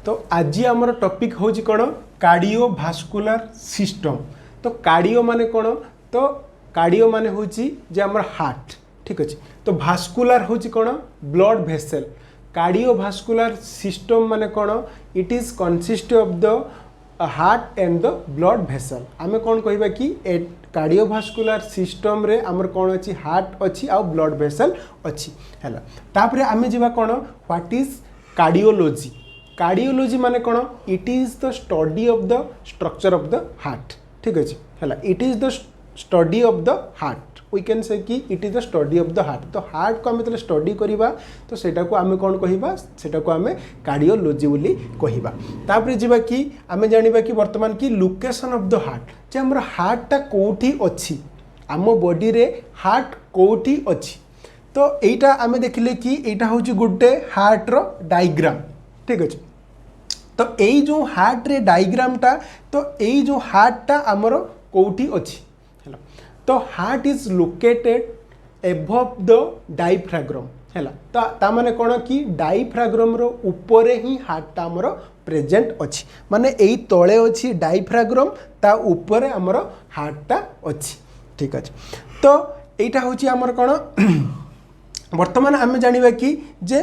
तो आज आमर टॉपिक होची कोन कार्डियोभास्कुलर सिस्टम। तो कार्डियो माने कोन, तो कार्डियो माने होची जे हमर हार्ट, ठीक अछि। तो भास्कुलर होची कोन, ब्लड वेसल। कार्डियोभास्कुलर सिस्टम माने कोन, it is consist of the heart and the blood vessel. आमे कोन कहिबा कि कार्डियोभास्कुलर सिस्टम रे हमर कोन अछि, हार्ट अछि आ ब्लड वेसल अछि हैला। तापरे आमे जिबा कोन, व्हाट इज कार्डियोलॉजी। कार्डियोलॉजी माने कोन, it is the study of the structure of the heart, ठीक अछि हैला। It is the study of the heart, we can say कि it is the study of the heart. तो heart को आमे तले स्टडी करिबा तो सेटा को आमे कोन कहिबा, सेटा को आमे कार्डियोलॉजी बोली कहिबा। तापरे जिबा कि आमे जानिबा कि वर्तमान की लोकेशन ऑफ द हार्ट, जे हमर हार्ट ता कोठी अछि, आम बॉडी रे हार्ट कोठी अछि। तो एटा आमे देखिले कि एटा होची गुड्डे हार्ट रो डायग्राम, ठीक अछि। तो एई जो हार्ट रे डायग्राम टा, तो एई जो हार्ट टा हमरो कोठी अछि हैला। तो heart is located above the diaphragm हैला। तो ता माने कोन कि डायफ्राग्राम रो ऊपर ही हार्ट टा हमरो प्रेजेंट अछि, माने एई तळे अछि डायफ्राग्राम, ता ऊपर हमरो हार्ट टा अछि, ठीक अछि। तो एटा होची हमर कोन वर्तमान आमे जानिबा कि जे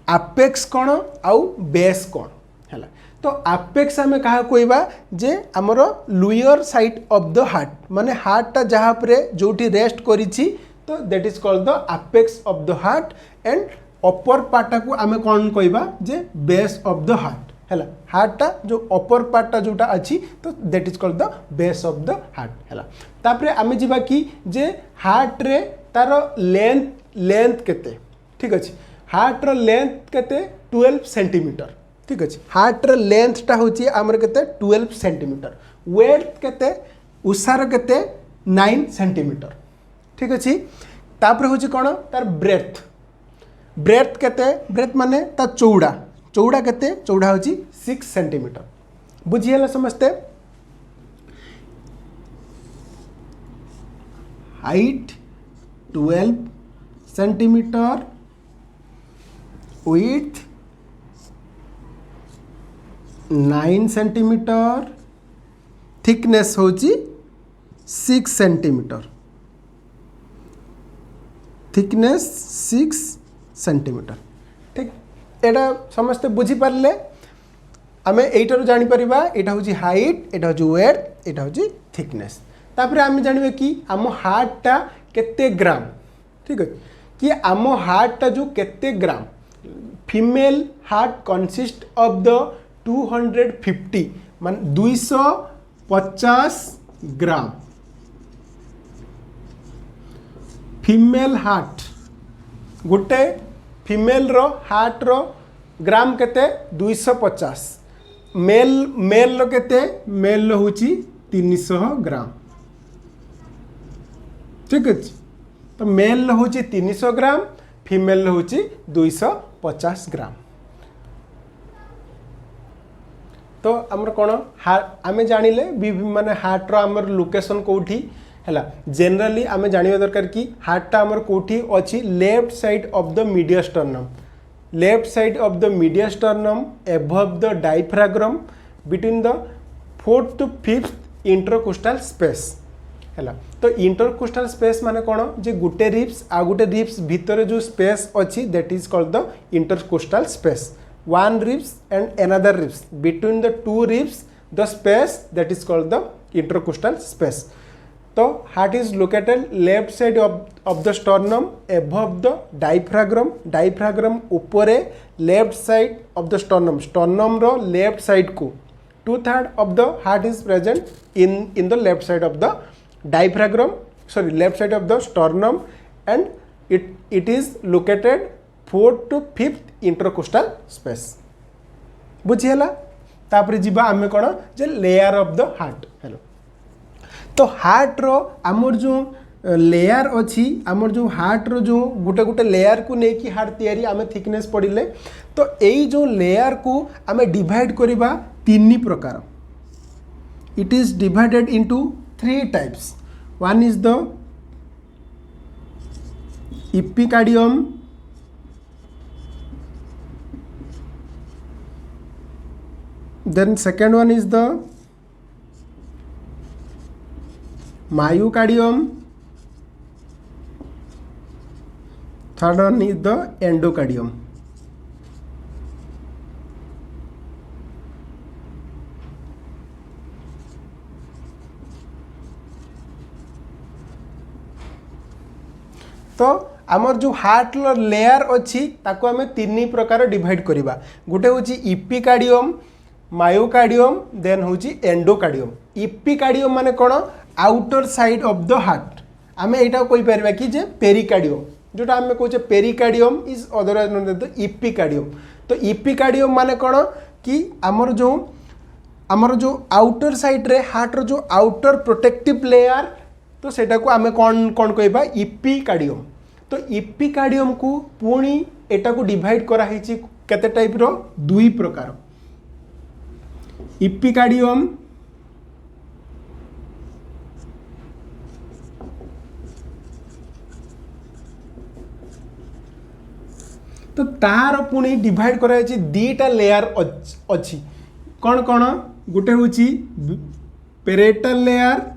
एपेक्स कोन आउ बेस कोन हैला। तो एपेक्स आमे कहा कोइबा जे हमर lower side of the heart, माने हार्ट ता जहां परे जोठी रेस्ट करिछि, तो that is called the apex of the heart. And upper part को आमे कोन कोइबा जे बेस ऑफ द हार्ट हैला। हार्ट ता जो अपर पार्ट ता जोटा अछि, तो that is called the base of the heart हैला। तापरे आमे जिबा कि जे हार्ट रे तार लेंथ केते, ठीक अछि। हार्ट रो लेंथ केते 12 सेंटीमीटर, ठीक अछि। हार्ट रो लेंथ ता होची हमर केते 12 सेंटीमीटर। वेट केते, उसार केते 9 सेंटीमीटर, ठीक अछि। तापर होची कोन, तार ब्रेथ। ब्रेथ केते, ब्रेथ माने ता चौड़ा, चौड़ा केते, चौड़ा होची 6 सेंटीमीटर। बुझियला समझते। Height 12 centimetre, width 9 centimetre, thickness होची 6 सेंटीमीटर, थिकनेस 6 सेंटीमीटर, ठीक। एटा समस्त बुझी पारले। आमे एटारो जानि परिबा, एटा होची हाइट, एटा होची वेट, एटा होची थिकनेस। तापरे आमे जानिबे कि आम हार्ट ता केते ग्राम, ठीक है कि आम हार्ट ता जो केते gram. Female heart consist of the 250 मान 250 ग्राम। फीमेल हार्ट गोटे फीमेल रो हार्ट रो ग्राम केते 250। मेल रो केते, मेल रो होची 300 ग्राम, ठीक अछि। तो मेल रो होची 300 ग्राम, फीमेल रो होची 250 ग्राम। तो हमर कोन आमे जानिले माने हार्ट रो हमर लोकेशन कोठी हैला। जनरली आमे जानिबा दरकार कि हार्ट ता हमर कोठी अछि left side of the mediastinum. Left side of the mediastinum above the diaphragm between the 4th to 5th intercostal space हैला। तो इंटरकोस्टल स्पेस माने कोन, जे गुटे रिब्स आ गुटे रिब्स भीतर जो स्पेस अछि, that is called the intercostal space. one ribs and another ribs, between the two ribs the space, that is called the intercostal space. So heart is located left side of the sternum above the diaphragm. Diaphragm upore left side of the sternum, sternum ro left side को 2/3 of the heart is present in the left side of the diaphragm, sorry, left side of the sternum, and it is located 4th to 5th intercostal space. बुझियला। तापरे जिबा आमे कोन, जे layer of the heart हेलो। तो heart रो हमर जो लेयर अछि, हमर जो हार्ट रो जो गुटे गुटे लेयर को नै कि हार्ट तयारी आमे थिकनेस पडिले। तो एई जो लेयर को आमे डिवाइड करिबा 3 प्रकार। It is divided into 3 types. One is the epicardium, then second one is the myocardium, third one is the endocardium. तो आमर जो हार्ट लेयर अच्छी ताको आम तीन प्रकार डिवाइड करवा गोटे हूँ इपिकार्डियम, मायोकार्डियम, देन हूँ एंडोकार्डियम. इपिकार्डियम माने कौन outer side of the heart. आम यहाँ कहीपर कि जे पेरिकार्डियम जोटा आम कहे pericardium is otherwise known as the epicardium. तो इपिकार्डियम माने कौन कि आमर जो आउटर साइड रे हार्ट रो जो आउटर प्रोटेक्टिव लेयर तो सेटा को आम कौन कौन कहबा इपिकार्डियम. तो इपिकार्डियम को पुणी एटा को डिवाइड करा हिची केते टाइप रो दुई प्रकार. इपिकार्डियम तो तार पुणी डिवाइड करा हिची दीटा लेयर अच्छी. कौन कौन गोटे होची पेरेटल लेयर,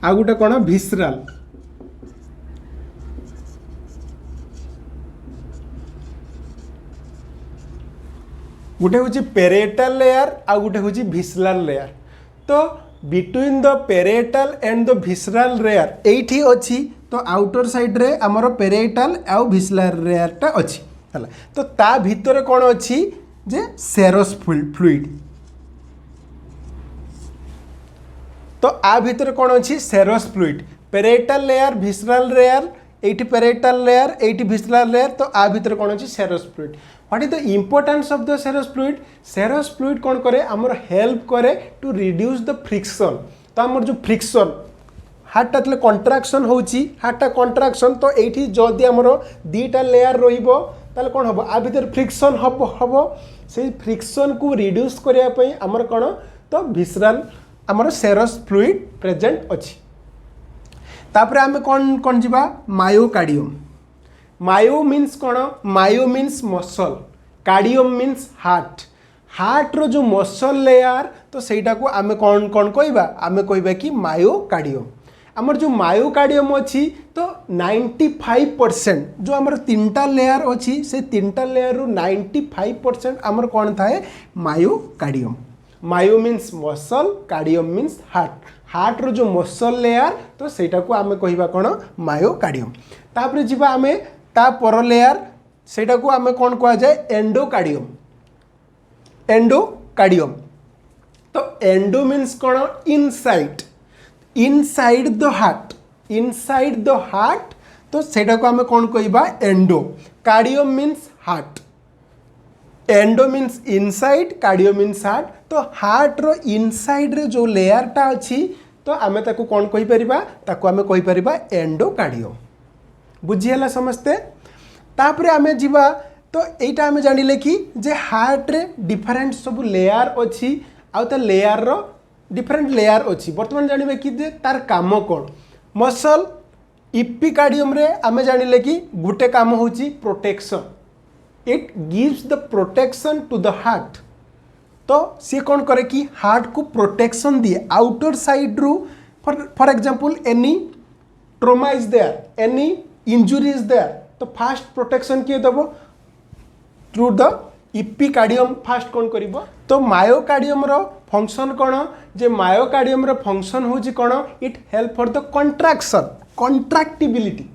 आ गोटे कौन विसराल. गोटे हूँ पेरेटल लेयर आ गोटे हूँ विसराल लेयर. तो between the parietal and the visceral layer एठी अच्छी. तो आउटर साइड रे आमर पेरेटल आ विसराल लेयरटा अच्छी है. तो ता भितर कौन अच्छी जे सेरस फ्लूइड. तो आ भितर कौन अच्छी serous fluid. Parietal layer, visceral layer, एटी पेरेटल लेयर, एटी विसराल लेयर. तो आ भितर कौन अच्छी serous fluid. What is the importance of the serous fluid. Serous fluid कौन करे आमर हेल्प करे टू रिड्यूस द फ्रिक्शन. तो आमर जो फ्रिक्शन हार्टा तले कंट्राक्शन होची, हार्टा कंट्राक्शन तो एठी जदि आमर दीटा लेयर रहिबो ताले कौन हबो आ भितर फ्रिक्शन हबो. से फ्रिक्शन को रिड्यूस करिया पई आमर कौन तो विसराल आमर सेरस फ्लूइड प्रेजेंट अच्छी. तापर आमे कौन कौन जीवा मायोकार्डियम. मायो मीन्स कौन myo means muscle, cardium means heart. Heart रो जो मसल लेयर तो सेटा को आमे कौन कौन कहबा आमे कहबा कि मायोकार्डियम. आमर जो मायोकार्डियम अच्छी तो 95% जो आमर तीनटा लेयर अच्छी से तीनटा लेयर रू 95% आमर कौन थाए myocardium. Myo means muscle, cardium means heart. Heart रो जो मसल लेयर तो सेटा को आमे कहिबा कौन मायोकार्डियम. तापर जीवा आमे ता पर लेयर सेटा को आमे कौन कहा जाए एंडोकार्डियम. एंडोकार्डियम तो एंडो मीन्स कौन inside, inside the heart, inside the heart. तो सेटा को आमे कौन कहिबा endo. Cardium means heart. Endo means inside, cardio means heart. तो हार्ट रो इनसाइड रे जो लेयरटा अच्छी तो आमे ताको कौन कहि परिबा ताको आमे कहि परिबा एंडोकार्डियम. बुझिहला समस्ते. तापरे आमे जीवा तो एटा आमे जानिले कि जे हार्ट रे डिफरेंट सब लेयर अच्छी आ त लेयर रो डिफरेंट लेयर अच्छी. वर्तमान जानिबे कि जे तार काम कोन. मसल इपिकार्डियम रे आमे जानिले कि गुटे काम होची protection. It gives the protection to the heart. तो सी कौन करे कि हार्ट को प्रोटेक्शन दिए आउटर साइड रू. For example any trauma is there, any injury is there. तो फास्ट प्रोटेक्शन किए दबो थ्रू द इपिकार्डियम फास्ट कौन करिवो. तो मायोकार्डियम रो फंक्शन कौन जे मायोकार्डियम रो फंक्शन होची कौन it help for the contraction, contractibility.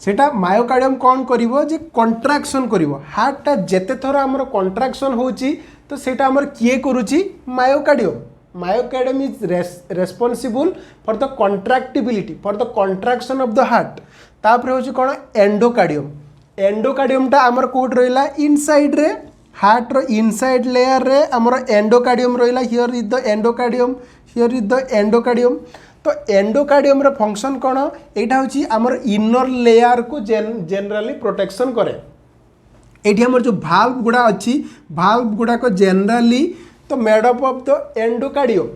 सेटा मायोकार्डियम कौन करिवो जे कंट्राक्शन करिवो. हार्टटा जेते थर हमर कंट्राक्शन होची तो सेटा हमर किए करूची myocardium. Myocardium is responsible for the contractibility, for the contraction of the heart. तापर होची कोन एंडोकार्डियम. एंडोकार्डियमटा हमर कोड रहिला इनसाइड रे, हार्ट रो इनसाइड लेयर रे हमर एंडोकार्डियम रहिला. Here is the endocardium, here is the endocardium. तो एंडोकार्डियम रो फंक्शन कौन एटा होची हमर इनर लेयर को जनरली प्रोटेक्शन करे. एठी हमर जो भाल्व गुडा अच्छी भाल्व गुडा को जनरली तो made up of the endocardium.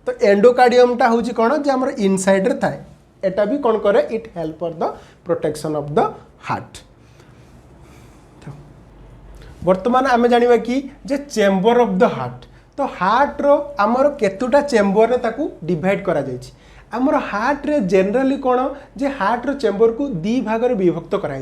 तो एंडोकार्डियमटा होची कौन जे हमर इनसाइड रे थाए. एटा भी कौन करे it help for the protection of the heart. वर्तमान आम जानिबा कि जे चेम्बर ऑफ द हार्ट तो हार्ट रो आमर केतुटा चेम्बर रे ताकू डिवाइड करा जायछि। आमर हार्ट रे जनरली कौन जे हार्ट रो चेम्बर को दी भाग रे विभक्त करा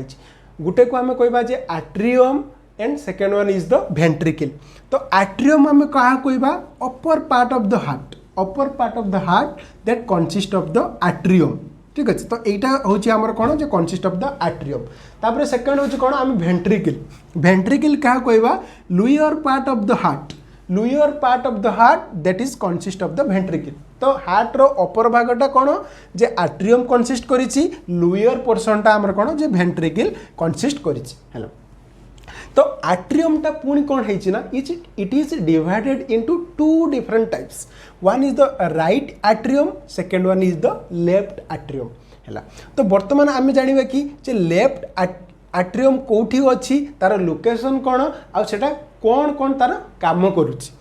गुटे को आम कहबा जे atrium and second one is the ventricle. तो एट्रियम आम क्या कहबा upper part of the heart, upper part of the heart that consist of the atrium. ठीक अच्छे तो यहाँ हूँ आमर कौन जो कंसिस्ट ऑफ द एट्रियम। तापर सेकेंड हूँ कौन आम वेंट्रिकल, वेंट्रिकल क्या कहबा lower part of the heart, lower part of the heart that is consist of the ventricle. तो हार्ट रो अपर भागटा कौन जे एट्रियम कंसिस्ट करिछि, लोअर पोर्शनटा आमर कौन जे वेंट्रिकल कंसिस्ट करिछि। हेलो तो एट्रियम टा पुणी कौन है ना it is divided into two different types. One is the right atrium, second one is the left atrium. है तो बर्तमान आम जानिबा कि जे लेफ्ट एट्रियम कोठी अछि तार लोकेशन कौन आ सेटा कौन कौन तार काम करुछि।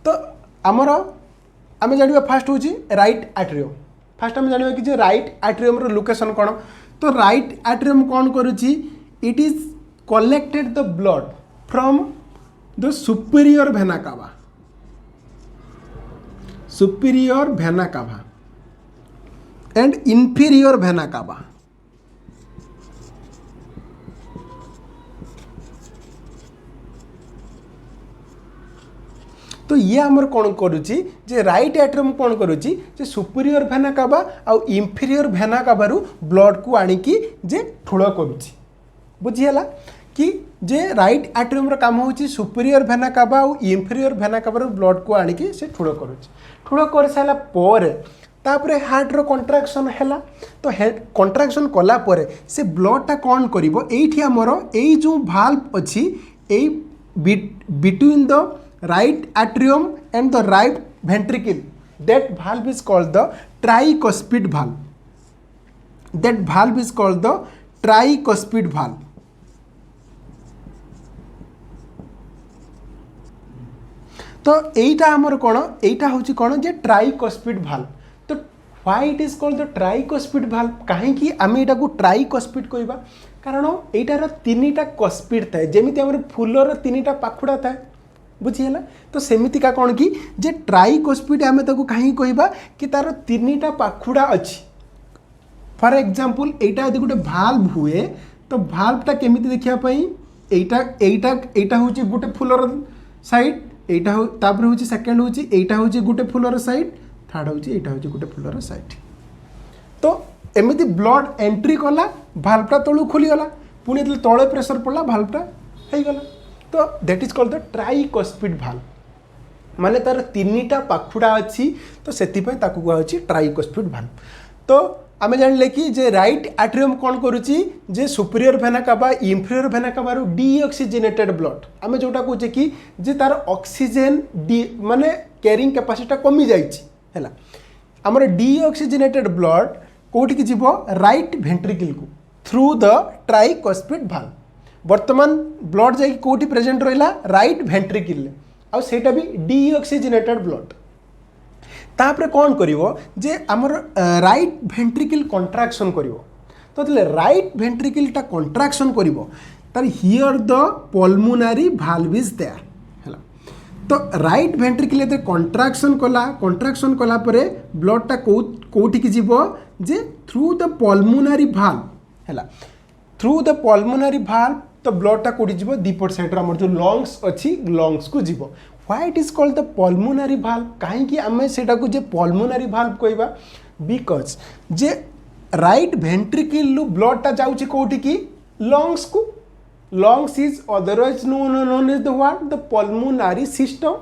तो आमर आम जानिबा फास्ट होछि राइट एट्रियम। फास्ट आम जानिबा कि जे राइट एट्रियम रो लोकेशन कौन। तो राइट एट्रियम कौन करुछि it is collected the blood from the superior vena cava, superior vena cava and inferior vena cava। तो ये आमर कौन करुच्ची जे राइट एट्रियम कौन करुच्ची जे सुपीरियर भेना कावा आउ इंफीरियर भेना कावारू ब्लड को आनिकी जे ठुल करुच्ची। बुझीगला कि जे राइट एट्रियम रो काम होची सुपीरियर भेना कावा आउ इंफीरियर भेना कावारू ब्लड को आनिकी से ठुल करुच्ची। ठुल कर सारा पर तापरे हार्ट रो कंट्राक्शन हैला। तो कंट्राक्शन कला परे से ब्लड टा कौन करिवो एठी हमरो एई जो भाल्व अछि एई between the right atrium and the right ventricle, that valve is called the tricuspid valve, that valve is called the tricuspid valve। तो एटा हमर कोन एटा होची कोन जे tricuspid valve। तो why it is called the tricuspid valve काहे कि आमे एटा को tricuspid कहबा कारण एटार तीनटा कस्पिड थाए जेमिति हमर फुलर तीनटा पाखुडा थाए। बुझीगला तो सेमितिका कौन कि जे ट्राइकोस्पिड आमे ताको कहीं कहबा कि तार तीनटा पाखुडा अछि। फॉर एग्जांपल एटा यदि गोटे भाल्व हुए तो भाल्वटा केमिति देखिया पई एटा एटा एटा होची गोटे फुलर साइड, एटा हो तापर होची सेकंड होची एटा होची गोटे फुलर साइड, थर्ड होची एटा होची गोटे फुलर साइड। तो एमिति ब्लड एंट्री कला भाल्वटा तळु खोली गला पुनी तळे प्रेशर पड़ला भाल्वटा हेई गला। तो that is called the tricuspid valve माने तार तीनटा पाखुडा अछि तो सेति पय ताकू कुआ अछि ट्राइकोस्पिड भाल्व। तो आमे जानले कि जे राइट एट्रियम कोन करूची जे superior vena cava inferior vena cava deoxygenated blood आमे जोटा कहूचे कि जे तार ऑक्सीजन डी माने कैरिंग कैपेसिटी कमी जाइछि हैला। हमर डीऑक्सीजनेटेड ब्लड कोठी कि जीवो राइट वेंट्रिकल को थ्रू द ट्राइकोस्पिड भाल्व। वर्तमान ब्लड जाकि कोठी प्रेजेंट रहिला राइट वेंट्रिकल आ सेटा भी डीऑक्सीजनेटेड ब्लड। तापरे कौन करिवो जे हमर राइट वेंट्रिकल कंट्राक्शन करिवो। तो राइट वेंट्रिकल टा कंट्राक्शन करिवो तार here the pulmonary valve is there हैला। तो राइट वेंट्रिकल एते कंट्राक्शन कला परे ब्लड टा कोठी कि जीवो जे थ्रू द पल्मोनरी भाल्व हैला। थ्रू द पल्मोनरी भाल्व तो ब्लड टा कोठी जीवो दीपट साइड रो हमर जो लंग्स अछि लंग्स को जीवो। Why it is called the pulmonary valve काहे कि आमे सेटा को जे पल्मोनरी भाल्व कहबा बिकॉज जे राइट वेंट्रिकल लु ब्लड टा जाउछि कोठी कि लंग्स को। Lungs is otherwise known as the what the pulmonary system.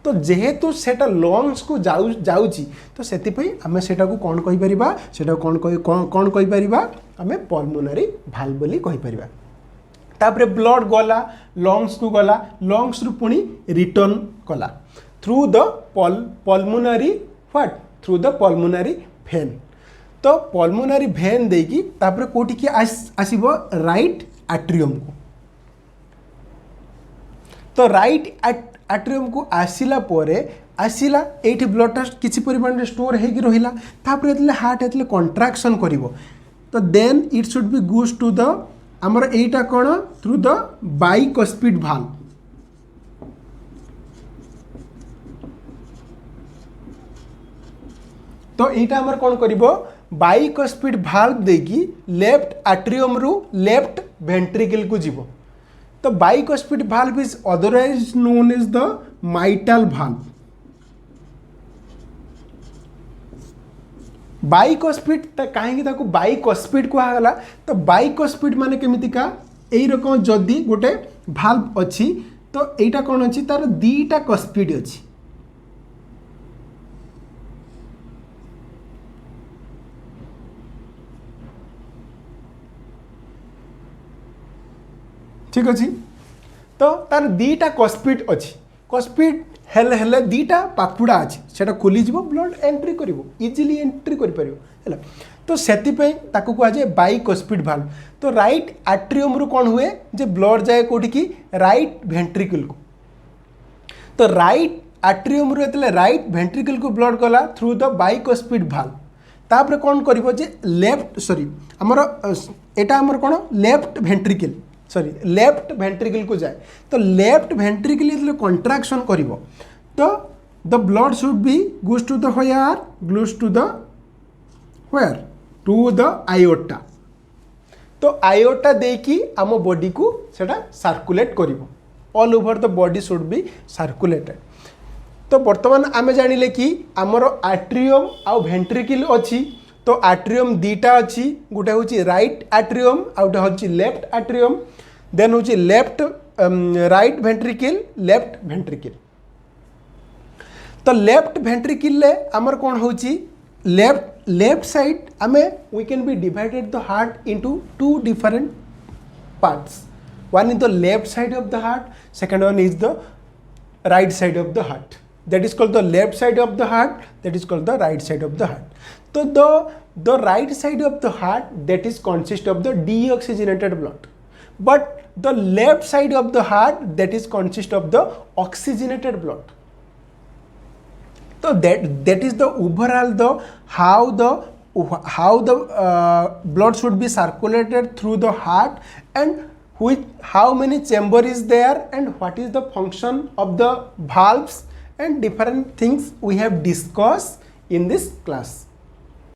तो जेहेतु सेटा लंग्स को जाउछि तो सेति पई आमे सेटा को कोन कहि परिबा सेटा कोन कहि परिबा आमे पल्मोनरी भाल्व बोली कहि परिबा। तापरे ब्लड गला लंग्स को गला लंग्स रु पुणी रिटर्न कला through the pulmonary what through the pulmonary vein. तो पल्मोनरी भेन देकी तापरे कोठी कि आसीबो राइट एट्रियम को। तो राइट एट्रियम को आसिला परे आसला ये ब्लडटा किसी परिमाण स्टोर हो रहा तापर जो हार्ट ये कंट्राक्शन कर तो then it should be goes to the आमर एटा कौन थ्रू द बाइकस्पिड भाल्व। तो यहाँ आमर कौन कर बाइकस्पिड भाल्व देकी लेफ्ट आट्रियम रु लेफ्ट वेंट्रिकल को जीव। तो bicuspid valve is otherwise known as the mitral valve. Bicuspid कहीं बाइकस्पिड कहला तो बाइकस्पिड माने केमितिका यही रकम जदि गोटे भाल्व अच्छी तो यहाँ कौन अच्छी तार दीटा कस्पिड अच्छी। ठीक अच्छे तो तार दीटा कस्पिड अच्छी कस्पिड हेले हेले दीटा पाखुड़ा अच्छी से खोलीज ब्लड एंट्री कर इजिली एंट्री कर तो से कहुए बाइकस्पिड भाल्व। तो राइट आट्रियम रु कौन हुए जे ब्लड जाए कौटी की राइट वेंट्रिकल को। तो राइट आट्रियम रु एतले राइट वेंट्रिकल को ब्लड गला थ्रू द बाइकस्पिड भाल्व तापर कौन करिवो जे लेफ्ट सॉरी हमर एटा हमर कौन left ventricle sorry left ventricle को जाए। तो लेफ्ट वेंट्रिकल ये कंट्राक्शन करिवो तो the blood should be goes to the where goes to the where to the aorta. तो आयोटा देकी आम बॉडी को सेटा सर्कुलेट करिवो all over the body should be circulated. तो वर्तमान आमे जानिले कि आमर आट्रियम आउ वेंट्रिकल अच्छी। तो आट्रियम दीटा अच्छी गोटे हूँ राइट आट्रियम आउटे हूँ लेफ्ट आट्रियम देन हूँ left right ventricle left ventricle. तो लेफ्ट वेंट्रिकल आमर कौन हूँ लेफ्ट साइड आमे we can be divided the heart into two different parts. One is the left side of the heart second one is the right side of the heart that is called the left side of the heart that is called the right side of the heart. So the right side of the heart that is consist of the deoxygenated blood but the left side of the heart that is consist of the oxygenated blood. So that is the overall the how the blood should be circulated through the heart and with how many chamber is there and what is the function of the valves and different things we have discussed in this class.